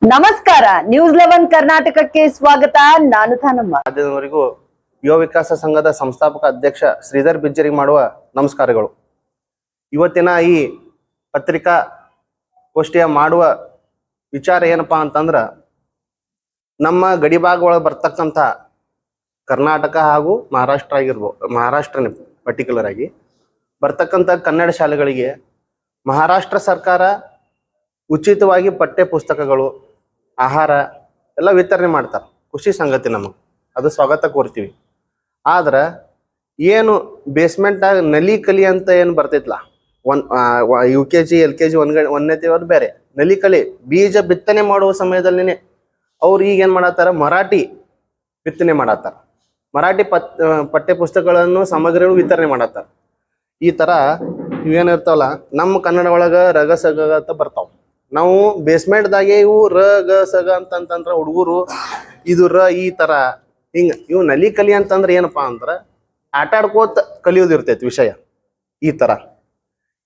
ನಮಸ್ಕಾರ, ನ್ಯೂಸ್ 11 ಕರ್ನಾಟಕಕ್ಕೆ ಸ್ವಾಗತ. ನಾನು ತಾನಮ್ಮ. ರಾಜ್ಯದವರೆಗೂ ಯುವ ವಿಕಾಸ ಸಂಘದ ಸಂಸ್ಥಾಪಕ ಅಧ್ಯಕ್ಷ ಶ್ರೀಧರ್ ಬಿಜ್ಜರಿ ಮಾಡುವ ನಮಸ್ಕಾರಗಳು. ಇವತ್ತಿನ ಈ ಪತ್ರಿಕಾ ಗೋಷ್ಠಿಯ ಮಾಡುವ ವಿಚಾರ ಏನಪ್ಪಾ ಅಂತಂದ್ರ, ನಮ್ಮ ಗಡಿಭಾಗ ಒಳಗೆ ಬರ್ತಕ್ಕಂಥ ಕರ್ನಾಟಕ ಹಾಗೂ ಮಹಾರಾಷ್ಟ್ರ ಪರ್ಟಿಕ್ಯುಲರ್ ಆಗಿ ಬರ್ತಕ್ಕಂಥ ಕನ್ನಡ ಶಾಲೆಗಳಿಗೆ ಮಹಾರಾಷ್ಟ್ರ ಸರ್ಕಾರ ಉಚಿತವಾಗಿ ಪಠ್ಯ ಪುಸ್ತಕಗಳು, ಆಹಾರ ಎಲ್ಲ ವಿತರಣೆ ಮಾಡ್ತಾರೆ. ಖುಷಿ ಸಂಗತಿ, ನಮಗೆ ಅದು ಸ್ವಾಗತ ಕೋರ್ತೀವಿ. ಆದ್ರೆ ಏನು ಬೇಸ್ಮೆಂಟ್ ನಲಿ ಕಲಿ ಅಂತ ಏನು ಬರ್ತೈತ್ಲ, UKG LKG ಒಂದನೇತಿ ಅವ್ರು ಬೇರೆ ನಲಿ ಕಲಿ ಬೀಜ ಬಿತ್ತನೆ ಮಾಡುವ ಸಮಯದಲ್ಲಿನೇ ಅವ್ರು ಈಗ ಏನು ಮಾಡತ್ತಾರ, ಮರಾಠಿ ಬಿತ್ತನೆ ಮಾಡತ್ತಾರ. ಮರಾಠಿ ಪಠ್ಯ ಪುಸ್ತಕಗಳನ್ನು ಸಾಮಗ್ರಿಗಳು ವಿತರಣೆ ಮಾಡತ್ತಾರ. ಈ ಥರ ಇವೇನಿರ್ತಾವಲ್ಲ, ನಮ್ಮ ಕನ್ನಡ ಒಳಗೆ ರಗ ಸಗ ಅಂತ ಬರ್ತಾವ. ನಾವು ಬೇಸ್ಮೆಂಟ್ದಾಗೆ ಇವು ರ ಗ ಸಗ ಅಂತಂತಂದ್ರ ಹುಡುಗರು ಇದು ರ ಈ ತರ ಹಿಂಗ ಇವು ನಲಿ ಕಲಿ ಅಂತಂದ್ರೆ ಏನಪ್ಪಾ ಅಂದ್ರ ಆಟ ಆಡ್ಕೋತ ಕಲಿಯೋದು ಇರ್ತೈತಿ ವಿಷಯ. ಈ ತರ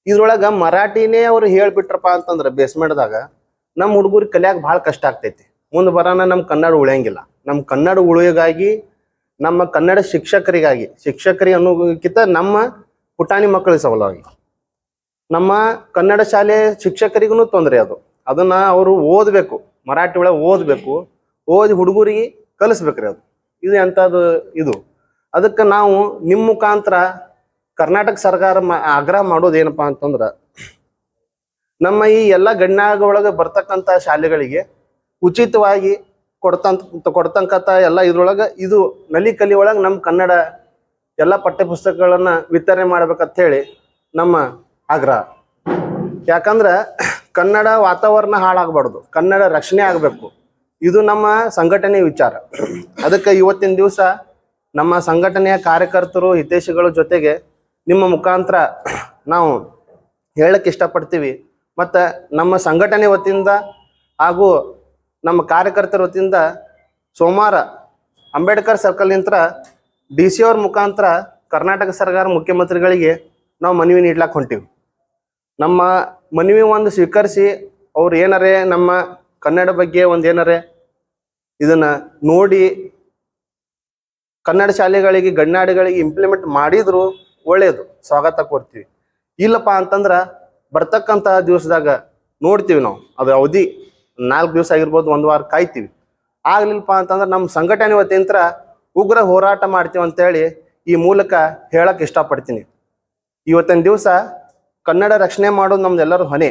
ಇದ್ರೊಳಗ ಮರಾಠಿನೇ ಅವ್ರು ಹೇಳ್ಬಿಟ್ರಪ್ಪ ಅಂತಂದ್ರ ಬೇಸ್ಮೆಂಟ್ದಾಗ ನಮ್ಮ ಹುಡುಗರಿಗೆ ಕಲಿಯಾಕ ಭಾಳ ಕಷ್ಟ ಆಗ್ತೈತಿ. ಮುಂದೆ ಬರೋಣ ನಮ್ಮ ಕನ್ನಡ ಉಳಿಯಂಗಿಲ್ಲ. ನಮ್ಮ ಕನ್ನಡ ಉಳಿಯೋಗಾಗಿ, ನಮ್ಮ ಕನ್ನಡ ಶಿಕ್ಷಕರಿಗೆ ಅನ್ನೋಕ್ಕಿಂತ ನಮ್ಮ ಪುಟಾಣಿ ಮಕ್ಕಳ ಸಲುವಾಗಿ, ನಮ್ಮ ಕನ್ನಡ ಶಾಲೆ ಶಿಕ್ಷಕರಿಗೂ ತೊಂದರೆ. ಅದನ್ನ ಅವರು ಓದಬೇಕು, ಮರಾಠಿ ಒಳಗೆ ಓದಿ ಹುಡುಗರಿಗೆ ಕಲಿಸ್ಬೇಕ್ರಿ. ಇದು ಎಂಥದ್ದು ಇದು. ಅದಕ್ಕೆ ನಾವು ನಿಮ್ಮ ಮುಖಾಂತರ ಕರ್ನಾಟಕ ಸರ್ಕಾರ ಆಗ್ರಹ ಮಾಡೋದು ಏನಪ್ಪಾ ಅಂತಂದ್ರ, ನಮ್ಮ ಈ ಎಲ್ಲ ಗಣ್ಯಾಗ ಒಳಗೆ ಬರ್ತಕ್ಕಂಥ ಶಾಲೆಗಳಿಗೆ ಉಚಿತವಾಗಿ ಕೊಡ್ತಕ್ಕಂಥ ಎಲ್ಲ ಇದ್ರೊಳಗೆ ಇದು ನಲಿ ಕಲಿ ಒಳಗೆ ನಮ್ಮ ಕನ್ನಡ ಎಲ್ಲ ಪಠ್ಯ ಪುಸ್ತಕಗಳನ್ನ ವಿತರಣೆ ಮಾಡ್ಬೇಕಂತ ಹೇಳಿ ನಮ್ಮ ಆಗ್ರಹ. ಯಾಕಂದ್ರೆ ಕನ್ನಡ ವಾತಾವರಣ ಹಾಳಾಗಬಾರ್ದು, ಕನ್ನಡ ರಕ್ಷಣೆ ಆಗಬೇಕು. ಇದು ನಮ್ಮ ಸಂಘಟನೆ ವಿಚಾರ. ಅದಕ್ಕೆ ಇವತ್ತಿನ ದಿವಸ ನಮ್ಮ ಸಂಘಟನೆಯ ಕಾರ್ಯಕರ್ತರು, ಹಿತೈಷಿಗಳ ಜೊತೆಗೆ ನಿಮ್ಮ ಮುಖಾಂತರ ನಾವು ಹೇಳಕ್ಕೆ ಇಷ್ಟಪಡ್ತೀವಿ. ಮತ್ತು ನಮ್ಮ ಸಂಘಟನೆ ವತಿಯಿಂದ ಹಾಗೂ ನಮ್ಮ ಕಾರ್ಯಕರ್ತರ ವತಿಯಿಂದ ಸೋಮವಾರ ಅಂಬೇಡ್ಕರ್ ಸರ್ಕಲ್ನಿಂದ DC ಅವ್ರ ಮುಖಾಂತರ ಕರ್ನಾಟಕ ಸರ್ಕಾರ ಮುಖ್ಯಮಂತ್ರಿಗಳಿಗೆ ನಾವು ಮನವಿ ನೀಡ್ಲಾಕ್ ಹೊಂಟೀವಿ. ನಮ್ಮ ಮನವಿ ಒಂದು ಸ್ವೀಕರಿಸಿ ಅವ್ರು ಏನಾರೇ ನಮ್ಮ ಕನ್ನಡ ಬಗ್ಗೆ ಏನಾರೇ ಇದನ್ನ ನೋಡಿ ಕನ್ನಡ ಶಾಲೆಗಳಿಗೆ, ಗಣ್ಯಾಡಿಗಳಿಗೆ ಇಂಪ್ಲಿಮೆಂಟ್ ಮಾಡಿದ್ರು ಒಳ್ಳೇದು, ಸ್ವಾಗತ ಕೊಡ್ತೀವಿ. ಇಲ್ಲಪ್ಪ ಅಂತಂದ್ರ ಬರ್ತಕ್ಕಂಥ ದಿವಸದಾಗ ನೋಡ್ತೀವಿ ನಾವು. ಅದು ಅವಧಿ 4 ದಿವಸ ಆಗಿರ್ಬೋದು, 1 ವಾರ ಕಾಯ್ತೀವಿ. ಆಗ್ಲಿಲ್ಲಪ್ಪ ಅಂತಂದ್ರೆ ನಮ್ಮ ಸಂಘಟನೆ ವತಿಯಿಂದ ಉಗ್ರ ಹೋರಾಟ ಮಾಡ್ತೀವಿ ಅಂತೇಳಿ ಈ ಮೂಲಕ ಹೇಳಕ್ ಇಷ್ಟಪಡ್ತೀನಿ. ಇವತ್ತಿನ ದಿವಸ ಕನ್ನಡ ರಕ್ಷಣೆ ಮಾಡೋದು ನಮ್ದೆಲ್ಲರೂ ಹೊಣೆ.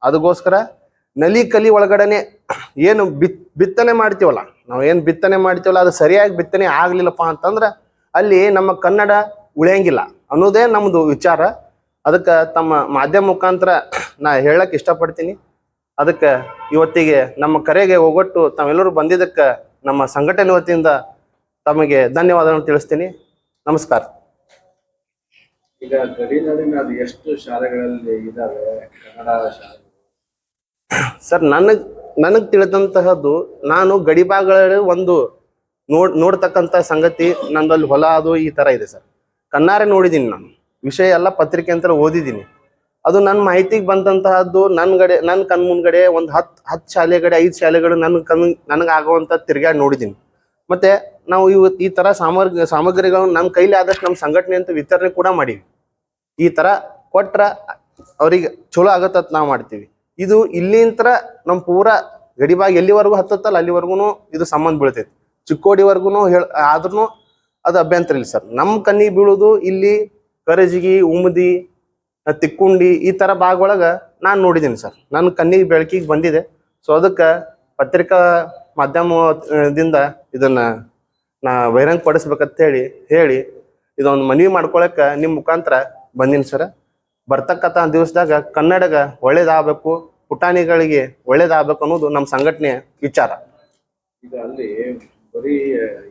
ಅದಕ್ಕೋಸ್ಕರ ನಲಿ ಕಲಿ ಒಳಗಡೆನೆ ಏನು ಬಿತ್ತನೆ ಮಾಡ್ತೀವಲ್ಲ, ನಾವು ಏನು ಬಿತ್ತನೆ ಮಾಡ್ತೀವಲ್ಲ ಅದು ಸರಿಯಾಗಿ ಬಿತ್ತನೆ ಆಗ್ಲಿಲ್ಲಪ್ಪ ಅಂತಂದ್ರೆ ಅಲ್ಲಿ ನಮ್ಮ ಕನ್ನಡ ಉಳಿಯಂಗಿಲ್ಲ ಅನ್ನೋದೇ ನಮ್ದು ವಿಚಾರ. ಅದಕ್ಕೆ ತಮ್ಮ ಮಾಧ್ಯಮ ಮುಖಾಂತರ ನಾ ಹೇಳಕ್ ಇಷ್ಟಪಡ್ತೀನಿ. ಅದಕ್ಕೆ ಇವತ್ತಿಗೆ ನಮ್ಮ ಕರೆಗೆ ಹೋಗೊಟ್ಟು ತಾವೆಲ್ಲರೂ ಬಂದಿದ್ದಕ್ಕೆ ನಮ್ಮ ಸಂಘಟನೆ ವತಿಯಿಂದ ತಮಗೆ ಧನ್ಯವಾದಗಳನ್ನು ತಿಳಿಸ್ತೀನಿ. ನಮಸ್ಕಾರ. ಈಗ ಗಡಿನಾಡಿನ ಅದು ಎಷ್ಟು ಶಾಲೆಗಳಲ್ಲಿ ಇದಾವೆ ಕನ್ನಡ ಶಾಲೆ? ಸರ್, ನನಗ್ ತಿಳಿದಂತಹದ್ದು, ನಾನು ಗಡಿಭಾಗಗಳಲ್ಲಿ ಒಂದು ನೋಡ್ತಕ್ಕಂಥ ಸಂಗತಿ, ನಂದಲ್ಲಿ ಹೊಲ ಅದು ಈ ತರ ಇದೆ ಸರ್. ಕಣ್ಣಾರೆ ನೋಡಿದ್ದೀನಿ ನಾನು, ವಿಷಯ ಎಲ್ಲ ಪತ್ರಿಕೆ ಅಂತ ಓದಿದ್ದೀನಿ. ಅದು ನನ್ನ ಮಾಹಿತಿಗೆ ಬಂದಂತಹದ್ದು. ನನ್ನ ಕಣ್ ಮುಂದ್ಗಡೆ ಒಂದು 10 ಶಾಲೆಗಡೆ 5 ಶಾಲೆಗಳು ನನಗಾಗುವಂತ ತಿರ್ಗಾಡಿ ನೋಡಿದ್ದೀನಿ. ಮತ್ತೆ ನಾವು ಈ ತರ ಸಾಮಗ್ರಿಗಳನ್ನು ನಮ್ಮ ಕೈಲಿ ಆದಷ್ಟು ನಮ್ಮ ಸಂಘಟನೆ ಅಂತ ವಿತರಣೆ ಕೂಡ ಮಾಡೀವಿ. ಈ ತರ ಕೊಟ್ರ ಅವ್ರಿಗೆ ಚಲೋ ಆಗತ್ತ ನಾವು ಮಾಡ್ತೀವಿ. ಇದು ಇಲ್ಲಿಂತ್ರ ನಮ್ಮ ಪೂರಾ ಗಡಿಭಾಗ ಎಲ್ಲಿವರೆಗೂ ಹತ್ತತ್ತಲ್ಲ ಅಲ್ಲಿವರೆಗೂ ಇದು ಸಂಬಂಧ ಬೀಳ್ತೈತಿ. ಚಿಕ್ಕೋಡಿವರೆಗೂ ಆದ್ರೂ ಅದು ಅಭ್ಯಂತರ ಇಲ್ಲ ಸರ್. ನಮ್ಮ ಕಣ್ಣಿಗೆ ಬೀಳುದು ಇಲ್ಲಿ ಕರಜಗಿ, ಉಮದಿ, ತಿಕ್ಕುಂಡಿ ಈ ತರ ಭಾಗ ಒಳಗ ನಾನು ನೋಡಿದ್ದೀನಿ ಸರ್. ನನ್ನ ಕಣ್ಣಿಗೆ ಬೆಳಕಿಗೆ ಬಂದಿದೆ. ಸೊ ಅದಕ್ಕೆ ಪತ್ರಿಕಾ ಮಾಧ್ಯಮದಿಂದ ಇದನ್ನ ನಾ ಬಹಿರಂಗ ಪಡಿಸ್ಬೇಕಂತ ಹೇಳಿ ಇದೊಂದು ಮನವಿ ಮಾಡ್ಕೊಳಕ ನಿಮ್ಮ ಮುಖಾಂತರ ಬಂದೀನಿ ಸರ್. ಬರ್ತಕ್ಕಂಥ ದಿವಸದಾಗ ಕನ್ನಡಗ ಒಳ್ಳೇದಾಗಬೇಕು, ಪುಟಾಣಿಗಳಿಗೆ ಒಳ್ಳೇದಾಗಬೇಕು ಅನ್ನೋದು ನಮ್ಮ ಸಂಘಟನೆಯ ವಿಚಾರ. ಈಗ ಅಲ್ಲಿ ಬರೀ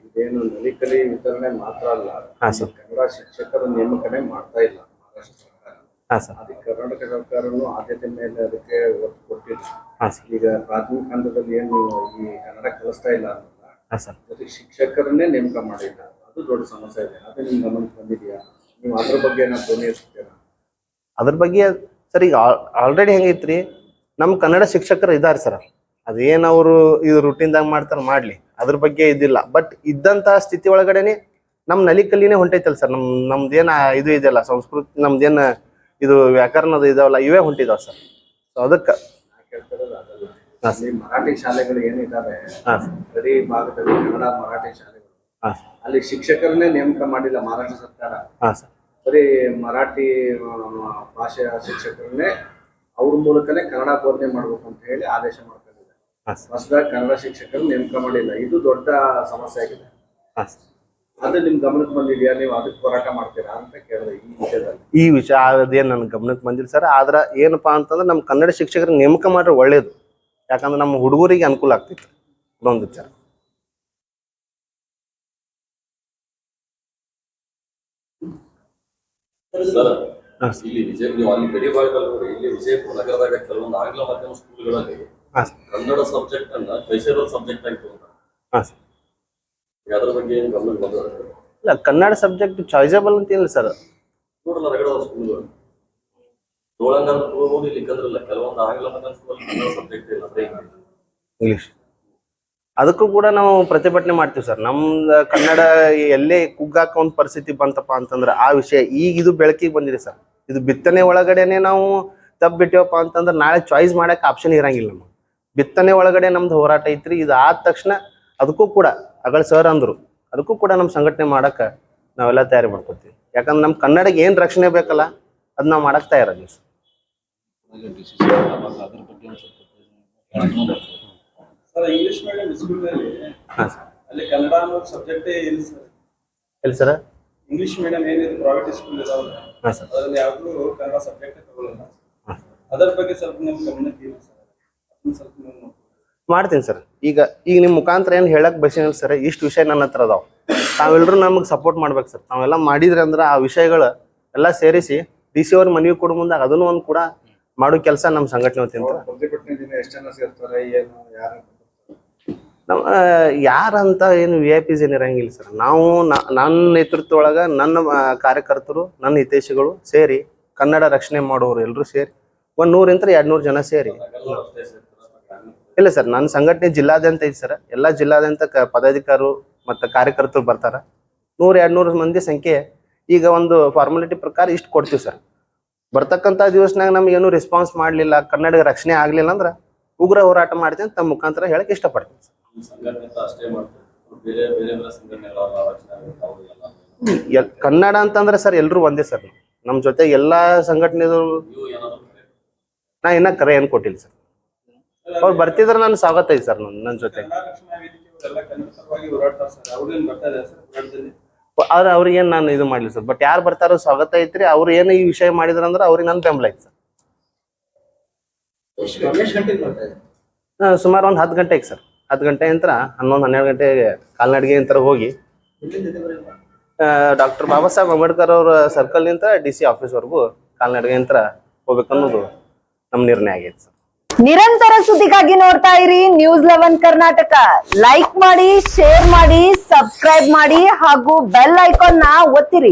ಇದೇನು ನಲಿ ಕಲಿ ವಿತರಣೆ ಮಾತ್ರ ಅಲ್ಲ, ಕನ್ನಡ ಶಿಕ್ಷಕರ ನೇಮಕನೇ ಮಾಡ್ತಾ ಇಲ್ಲ ಮಹಾರಾಷ್ಟ್ರ ಸರ್ಕಾರ. ಅದಕ್ಕೆ ಕರ್ನಾಟಕ ಸರ್ಕಾರನು ಆದ್ಯತೆ ಮೇಲೆ ಅದಕ್ಕೆ ಒತ್ತು ಕೊಟ್ಟಿದೆ. ಈಗ ಪ್ರಾಥಮಿಕ ಹಂತದಲ್ಲಿ ಏನು ಈ ಕನ್ನಡ ಕಲಿಸ್ತಾ ಇಲ್ಲ ಅನ್ನೋಲ್ಲ, ಜೊತೆಗೆ ಶಿಕ್ಷಕರನ್ನೇ ನೇಮಕ ಮಾಡಿಲ್ಲ. ಅದು ದೊಡ್ಡ ಸಮಸ್ಯೆ ಇದೆ. ಅದು ನಿಮ್ ಗಮನಕ್ಕೆ ಬಂದಿದೆಯಾ? ನೀವು ಅದ್ರ ಬಗ್ಗೆ ಏನಾದ್ರು ಧ್ವನಿ ಎತ್ತಿದ್ದೀರಾ? ಅದ್ರ ಬಗ್ಗೆ ಸರ್, ಈಗ ಆಲ್ರೆಡಿ ಹೆಂಗೈತ್ರಿ, ನಮ್ಮ ಕನ್ನಡ ಶಿಕ್ಷಕರು ಇದ್ದಾರೆ ಸರ್. ಅದೇನ್ ಅವರು ಇದು ರೂಟೀನ್ದಾಗ ಮಾಡ್ತಾರ ಮಾಡ್ಲಿ, ಅದ್ರ ಬಗ್ಗೆ ಇದಿಲ್ಲ. ಬಟ್ ಇದ್ದಂತ ಸ್ಥಿತಿ ಒಳಗಡೆನೆ ನಮ್ ನಲಿಕಲ್ಲಿನೇ ಹೊಂಟೈತಲ್ಲ ಸರ್. ನಮ್ದೇನ ಇದು ಇದೆಯಲ್ಲ ಸಂಸ್ಕೃತಿ, ನಮ್ದೇನ ಇದು ವ್ಯಾಕರಣದ ಇದಾವಲ್ಲ, ಇವೇ ಹೊಂಟಿದಾವ ಸರ್. ಸೊ ಅದಕ್ಕ ಕೇಳ್ತಿರೋದು ಅದಲ್ಲ. ಈ ಮರಾಠಿ ಶಾಲೆಗಳು ಏನಿದಾವೆ ಗಡಿ ಭಾಗದಲ್ಲಿ, ಕನ್ನಡ ಮರಾಠಿ ಶಾಲೆಗಳು, ಅಲ್ಲಿ ಶಿಕ್ಷಕರನ್ನೇ ನೇಮಕ ಮಾಡಿಲ್ಲ ಮಹಾರಾಷ್ಟ್ರ ಸರ್ಕಾರ. ಬರೀ ಮರಾಠಿ ಭಾಷೆಯ ಶಿಕ್ಷಕರನ್ನೇ ಅವ್ರ ಮೂಲಕನೇ ಕನ್ನಡ ಬೋಧನೆ ಮಾಡ್ಬೇಕು ಅಂತ ಹೇಳಿ ಆದೇಶ ಮಾಡ್ಕೊಂಡಿದೆ. ಹೊಸದಾಗಿ ಕನ್ನಡ ಶಿಕ್ಷಕರು ನೇಮಕ ಮಾಡಿಲ್ಲ. ಇದು ದೊಡ್ಡ ಸಮಸ್ಯೆ ಆಗಿದೆ. ಅದು ನಿಮ್ ಗಮನಕ್ಕೆ ಬಂದಿದ್ಯಾ? ನೀವು ಅದಕ್ಕೆ ಹೋರಾಟ ಮಾಡ್ತೀರಾ ಅಂತ ಕೇಳಿದೆ ಈ ವಿಷಯದಲ್ಲಿ. ಈ ವಿಷಯ ಅದೇನ್ ನನ್ ಗಮನಕ್ಕೆ ಬಂದಿಲ್ಲ ಸರ್. ಆದ್ರ ಏನಪ್ಪಾ ಅಂತಂದ್ರೆ ನಮ್ ಕನ್ನಡ ಶಿಕ್ಷಕರ ನೇಮಕ ಮಾಡ್ರೆ ಒಳ್ಳೇದು. ಯಾಕಂದ್ರೆ ನಮ್ಮ ಹುಡುಗರಿಗೆ ಅನುಕೂಲ ಆಗ್ತಿತ್ತು. ಇದೊಂದು ವಿಚಾರ. ಇಲ್ಲಿ ನೀವು ಅಲ್ಲಿ ಗಡಿ ಭಾಗದಲ್ಲಿ ನೋಡಿ, ಇಲ್ಲಿ ವಿಜಯಪುರ ನಗರದಾಗ ಕೆಲವೊಂದು ಆಂಗ್ಲ ಮಾಧ್ಯಮ ಸ್ಕೂಲ್ಗಳಲ್ಲಿ ಕನ್ನಡ ಸಬ್ಜೆಕ್ಟ್ ಅನ್ನ ಕಲ್ಚರಲ್ ಸಬ್ಜೆಕ್ಟ್ ಆಗಿ ತಗೊಂಡ್ರೆ ಅದ್ರ ಬಗ್ಗೆ ಏನು ಗಮನ ಬಂದ? ಇಲ್ಲ, ಕನ್ನಡ ಸಬ್ಜೆಕ್ಟ್ ಚಾಯ್ಸಬಲ್ ಅಂತ ಇಲ್ಲ ಸರ್. ನೋಡಲ್ಲ ರಗಡ ಸ್ಕೂಲ್ಗಳು ತೋಳಂಗಾರ ತಗೋಬಹುದು, ಇಲ್ಲಿ ಕದ್ರಲ್ಲ ಕೆಲವೊಂದು ಆಂಗ್ಲ ಮಾಧ್ಯಮ ಸ್ಕೂಲ್ ಕನ್ನಡ ಸಬ್ಜೆಕ್ಟ್ ಇಲ್ಲ, ಇಂಗ್ಲಿಷ್. ಅದಕ್ಕೂ ಕೂಡ ನಾವು ಪ್ರತಿಭಟನೆ ಮಾಡ್ತೀವಿ ಸರ್. ನಮ್ದು ಕನ್ನಡ ಎಲ್ಲೇ ಕುಗ್ಗಾಕ ಒಂದು ಪರಿಸ್ಥಿತಿ ಬಂತಪ್ಪ ಅಂತಂದ್ರೆ ಆ ವಿಷಯ ಈಗ ಇದು ಬೆಳಕಿಗೆ ಬಂದಿದೆ ಸರ್. ಇದು ಬಿತ್ತನೆ ಒಳಗಡೆನೆ ನಾವು ತಪ್ಪಿಬಿಟ್ಟಿವಪ್ಪ ಅಂತಂದ್ರೆ ನಾಳೆ ಚಾಯ್ಸ್ ಮಾಡಕ್ಕೆ ಆಪ್ಷನ್ ಇರಂಗಿಲ್ಲ. ನಮಗೆ ಬಿತ್ತನೆ ಒಳಗಡೆ ನಮ್ದು ಹೋರಾಟ ಐತ್ರಿ. ಇದು ಆದ ತಕ್ಷಣ ಅದಕ್ಕೂ ಕೂಡ ಅಗಳ ಸರ್ ಅಂದ್ರು, ಅದಕ್ಕೂ ಕೂಡ ನಮ್ಮ ಸಂಘಟನೆ ಮಾಡಕ್ಕೆ ನಾವೆಲ್ಲ ತಯಾರಿ ಮಾಡ್ಕೊತೀವಿ. ಯಾಕಂದ್ರೆ ನಮ್ಮ ಕನ್ನಡಕ್ಕೆ ಏನು ರಕ್ಷಣೆ ಬೇಕಲ್ಲ ಅದು ನಾವು ಮಾಡಕ್ಕೆ ತಯಾರಾಗಿ ಸರ್. ಸರ್, ಇಂಗ್ಲಿಷ್ ಮೀಡಿಯಂ ಸ್ಕೂಲ್ನಲ್ಲಿ ಅಲ್ಲಿ ಕನ್ನಡ ಅನ್ನೋ ಸಬ್ಜೆಕ್ಟೇ ಇಲ್ಲ ಸರ್. ಎಲ್ಲಿ ಸರ್? ಇಂಗ್ಲಿಷ್ ಮೀಡಿಯಂ ಏನಿದೆ ಪ್ರೈವೇಟ್ ಸ್ಕೂಲ್ ಇದಾವಲ್ಲ, ಅದ್ರಲ್ಲಿ ಯಾವ್ದು ಕನ್ನಡ ಸಬ್ಜೆಕ್ಟ್ ತಗೊಳ್ಳಲ್ಲ. ಅದರ ಬಗ್ಗೆ ಸ್ವಲ್ಪ ನಿಮ್ ಗಮನಕ್ಕೆ ಇಲ್ಲ ಸರ್. ಅದನ್ನ ಸ್ವಲ್ಪ ನೀವು ಮಾಡ್ತೀನಿ ಸರ್. ಈಗ ನಿಮ್ಮ ಮುಖಾಂತರ ಏನು ಹೇಳಕ್ ಬಯಸಿಲ್ಲ ಸರ್. ಇಷ್ಟು ವಿಷಯ ನನ್ನ ಹತ್ರ ಅದಾವ. ತಾವೆಲ್ಲರೂ ನಮಗೆ ಸಪೋರ್ಟ್ ಮಾಡ್ಬೇಕು ಸರ್. ತಾವೆಲ್ಲ ಮಾಡಿದ್ರಿ ಅಂದ್ರೆ ಆ ವಿಷಯಗಳು ಎಲ್ಲ ಸೇರಿಸಿ ಡಿ ಸಿ ಅವ್ರ ಮನವಿ ಕೊಡೋ ಮುಂದಾಗ ಅದನ್ನು ಒಂದು ಕೂಡ ಮಾಡೋ ಕೆಲಸ ನಮ್ಮ ಸಂಘಟನೆ ವತಿಯಿಂದ. ನಮ್ಮ ಯಾರಂತ ಏನು VIP ಏನ್ ಇರಂಗಿಲ್ಲ ಸರ್. ನಾವು ನನ್ನ ನೇತೃತ್ವ ಒಳಗ ನನ್ನ ಕಾರ್ಯಕರ್ತರು, ನನ್ನ ಹಿತೈಷಿಗಳು ಸೇರಿ ಕನ್ನಡ ರಕ್ಷಣೆ ಮಾಡೋರು ಎಲ್ಲರೂ ಸೇರಿ 100-200 ಜನ ಸೇರಿ. ಇಲ್ಲ ಸರ್, ನನ್ನ ಸಂಘಟನೆ ಜಿಲ್ಲಾದ್ಯಂತ ಐತಿ ಸರ್. ಎಲ್ಲ ಜಿಲ್ಲಾದ್ಯಂತ ಪದಾಧಿಕಾರಿಗಳು ಮತ್ತು ಕಾರ್ಯಕರ್ತರು ಬರ್ತಾರ. 100-200 ಮಂದಿ ಸಂಖ್ಯೆ. ಈಗ ಒಂದು ಫಾರ್ಮಾಲಿಟಿ ಪ್ರಕಾರ ಇಷ್ಟು ಕೊಡ್ತೀವಿ ಸರ್. ಬರ್ತಕ್ಕಂಥ ದಿವಸನಾಗ ನಮ್ಗೇನು ರೆಸ್ಪಾನ್ಸ್ ಮಾಡಲಿಲ್ಲ, ಕನ್ನಡ ರಕ್ಷಣೆ ಆಗಲಿಲ್ಲ ಅಂದ್ರೆ ಉಗ್ರ ಹೋರಾಟ ಮಾಡ್ತೀನಿ ಅಂತ ತಮ್ಮ ಮುಖಾಂತರ ಹೇಳಕ್ಕೆ ಇಷ್ಟಪಡ್ತೀನಿ ಸರ್. ಕನ್ನಡ ಅಂತಂದ್ರೆ ಸರ್ ಎಲ್ಲರೂ ಒಂದೇ ಸರ್. ನಮ್ಮ ಜೊತೆ ಎಲ್ಲ ಸಂಘಟನೆದವರು ನಾ ಇನ್ನ ಕರೆ ಏನು ಕೊಟ್ಟಿಲ್ಲ ಸರ್. ಅವ್ರು ಬರ್ತಿದ್ರೆ ನಾನು ಸ್ವಾಗತ ಐತಿ ಸರ್. ನನ್ನ ಜೊತೆ ಆದ್ರೆ ಅವ್ರಿಗೇನು ನಾನು ಇದು ಮಾಡಲಿಲ್ಲ ಸರ್. ಬಟ್ ಯಾರು ಬರ್ತಾರೋ ಸ್ವಾಗತ ಐತ್ರಿ. ಅವ್ರು ಏನು ಈ ವಿಷಯ ಮಾಡಿದ್ರಂದ್ರೆ ಅವ್ರಿಗೆ ನನ್ನ ಬೆಂಬಲ ಐತಿ ಸರ್. ಸುಮಾರು ಒಂದು 10 ಗಂಟೆಗೆ ಸರ್. 10 ಗಂಟೆ ನಂತರ 11-12 ಗಂಟೆಗೆ ಕಾಲ್ನಡಿಗೆ ನಂತರ ಹೋಗಿ ಡಾಕ್ಟರ್ ಬಾಬಾ ಸಾಹೇಬ್ ಅಂಬೇಡ್ಕರ್ ಅವ್ರ ಸರ್ಕಲ್ ನಿಂತ DC ಆಫೀಸ್ವರೆಗೂ ಕಾಲ್ನಡಿಗೆ ನಂತರ ಹೋಗ್ಬೇಕನ್ನೋದು ನಮ್ಮ ನಿರ್ಣಯ ಆಗೈತೆ ಸರ್. ನಿರಂತರ ಸುದ್ದಿಗಾಗಿ ನೋಡ್ತಾ ಇರಿ News11 ಕರ್ನಾಟಕ. ಲೈಕ್ ಮಾಡಿ, ಶೇರ್ ಮಾಡಿ, ಸಬ್ಸ್ಕ್ರೈಬ್ ಮಾಡಿ ಹಾಗೂ ಬೆಲ್ ಐಕಾನ್ ನ ಒತ್ತಿರಿ.